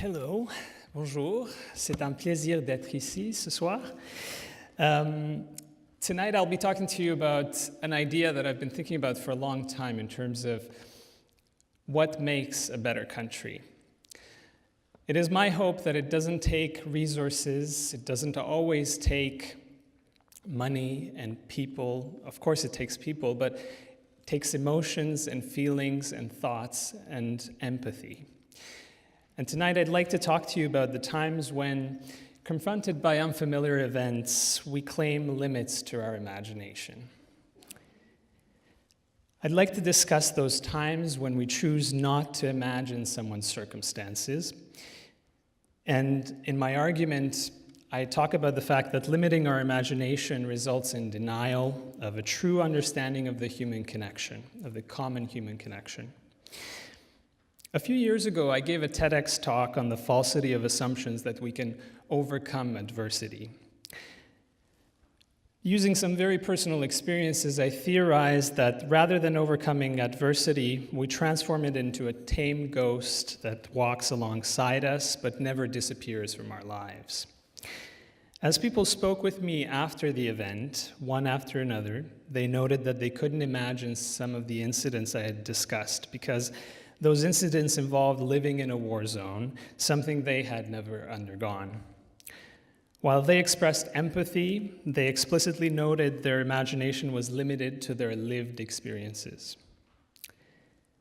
Hello, bonjour. C'est un plaisir d'être ici ce soir. Tonight I'll be talking to you about an idea that I've been thinking about for a long time in terms of what makes a better country. It is my hope that it doesn't take resources, it doesn't always take money and people. Of course it takes people, but it takes emotions and feelings and thoughts and empathy. And tonight I'd like to talk to you about the times when, confronted by unfamiliar events, we claim limits to our imagination. I'd like to discuss those times when we choose not to imagine someone's circumstances. And in my argument, I talk about the fact that limiting our imagination results in denial of a true understanding of the human connection, of the common human connection. A few years ago, I gave a TEDx talk on the falsity of assumptions that we can overcome adversity. Using some very personal experiences, I theorized that rather than overcoming adversity, we transform it into a tame ghost that walks alongside us but never disappears from our lives. As people spoke with me after the event, one after another, they noted that they couldn't imagine some of the incidents I had discussed because those incidents involved living in a war zone, something they had never undergone. While they expressed empathy, they explicitly noted their imagination was limited to their lived experiences.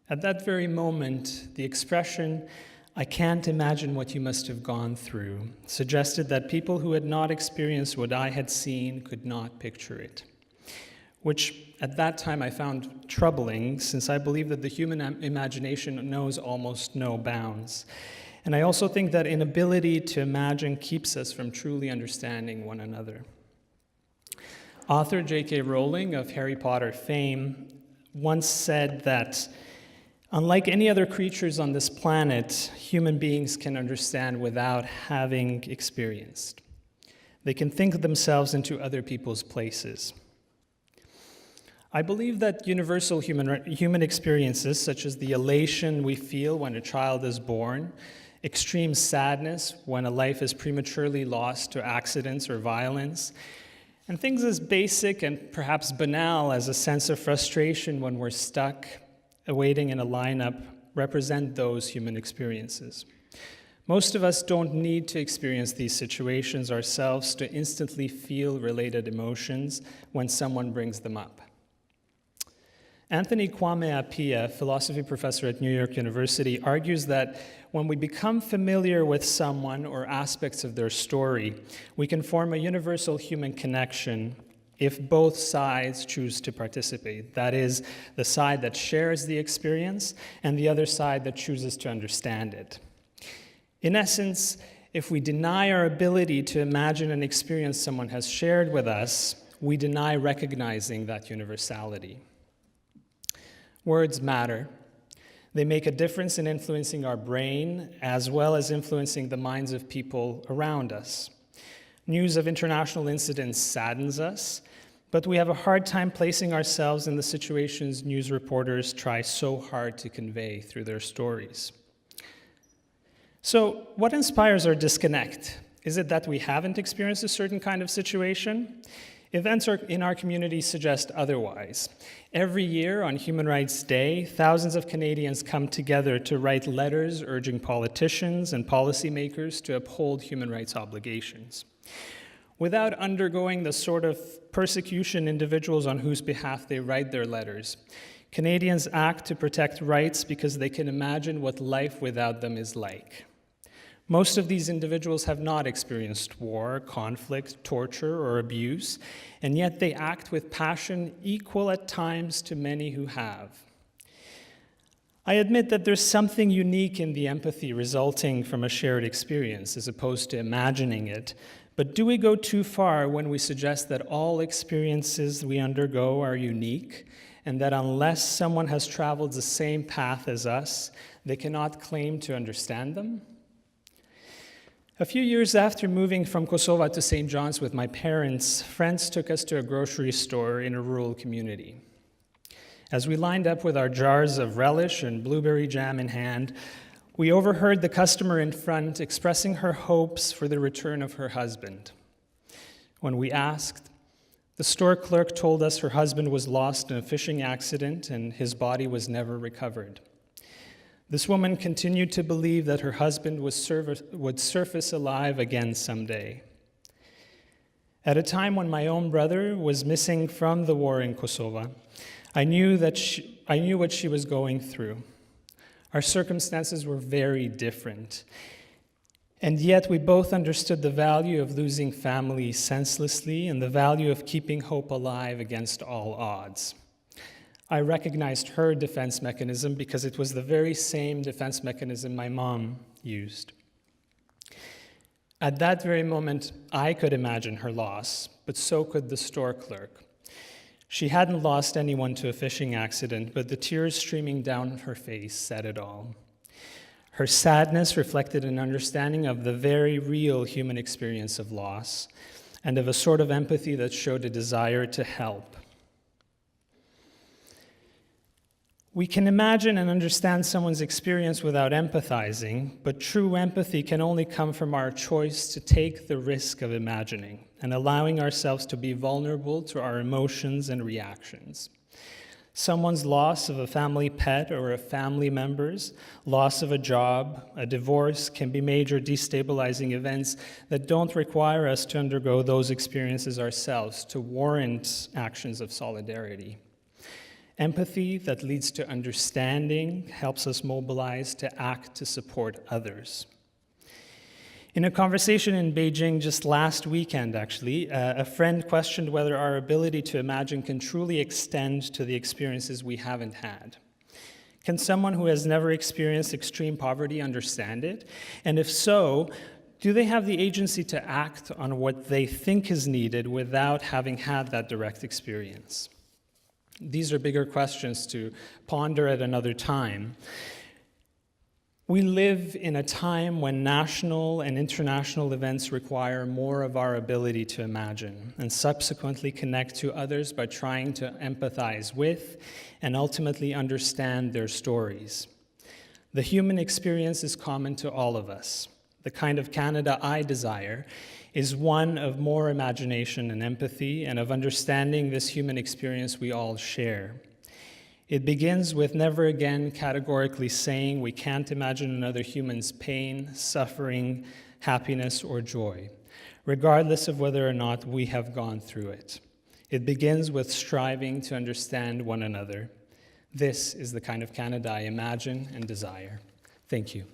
At that very moment, the expression, "I can't imagine what you must have gone through," suggested that people who had not experienced what I had seen could not picture it, which at that time I found troubling, since I believe that the human imagination knows almost no bounds. And I also think that inability to imagine keeps us from truly understanding one another. Author J.K. Rowling of Harry Potter fame once said that, unlike any other creatures on this planet, human beings can understand without having experienced. They can think themselves into other people's places. I believe that universal human experiences, such as the elation we feel when a child is born, extreme sadness when a life is prematurely lost to accidents or violence, and things as basic and perhaps banal as a sense of frustration when we're stuck awaiting in a lineup, represent those human experiences. Most of us don't need to experience these situations ourselves to instantly feel related emotions when someone brings them up. Anthony Kwame Appiah, philosophy professor at New York University, argues that when we become familiar with someone or aspects of their story, we can form a universal human connection if both sides choose to participate. That is, the side that shares the experience and the other side that chooses to understand it. In essence, if we deny our ability to imagine an experience someone has shared with us, we deny recognizing that universality. Words matter. They make a difference in influencing our brain as well as influencing the minds of people around us. News of international incidents saddens us, but we have a hard time placing ourselves in the situations news reporters try so hard to convey through their stories. So, what inspires our disconnect? Is it that we haven't experienced a certain kind of situation? Events in our community suggest otherwise. Every year on Human Rights Day, thousands of Canadians come together to write letters urging politicians and policymakers to uphold human rights obligations. Without undergoing the sort of persecution individuals on whose behalf they write their letters, Canadians act to protect rights because they can imagine what life without them is like. Most of these individuals have not experienced war, conflict, torture, or abuse, and yet they act with passion equal at times to many who have. I admit that there's something unique in the empathy resulting from a shared experience as opposed to imagining it, but do we go too far when we suggest that all experiences we undergo are unique and that unless someone has traveled the same path as us, they cannot claim to understand them? A few years after moving from Kosovo to St. John's with my parents, friends took us to a grocery store in a rural community. As we lined up with our jars of relish and blueberry jam in hand, We overheard the customer in front expressing her hopes for the return of her husband. When we asked, the store clerk told us her husband was lost in a fishing accident and his body was never recovered. This woman continued to believe that her husband would surface alive again someday. At a time when my own brother was missing from the war in Kosovo, I knew what she was going through. Our circumstances were very different, and yet we both understood the value of losing family senselessly and the value of keeping hope alive against all odds. I recognized her defense mechanism because it was the very same defense mechanism my mom used. At that very moment, I could imagine her loss, but so could the store clerk. She hadn't lost anyone to a fishing accident, but the tears streaming down her face said it all. Her sadness reflected an understanding of the very real human experience of loss and of a sort of empathy that showed a desire to help. We can imagine and understand someone's experience without empathizing, but true empathy can only come from our choice to take the risk of imagining and allowing ourselves to be vulnerable to our emotions and reactions. Someone's loss of a family pet or a family member's, loss of a job, a divorce can be major destabilizing events that don't require us to undergo those experiences ourselves to warrant actions of solidarity. Empathy that leads to understanding helps us mobilize to act to support others. In a conversation in Beijing just last weekend, actually, a friend questioned whether our ability to imagine can truly extend to the experiences we haven't had. Can someone who has never experienced extreme poverty understand it? And if so, do they have the agency to act on what they think is needed without having had that direct experience? These are bigger questions to ponder at another time. We live in a time when national and international events require more of our ability to imagine and subsequently connect to others by trying to empathize with and ultimately understand their stories. The human experience is common to all of us. The kind of Canada I desire is one of more imagination and empathy and of understanding this human experience we all share. It begins with never again categorically saying we can't imagine another human's pain, suffering, happiness, or joy, regardless of whether or not we have gone through it. It begins with striving to understand one another. This is the kind of Canada I imagine and desire. Thank you.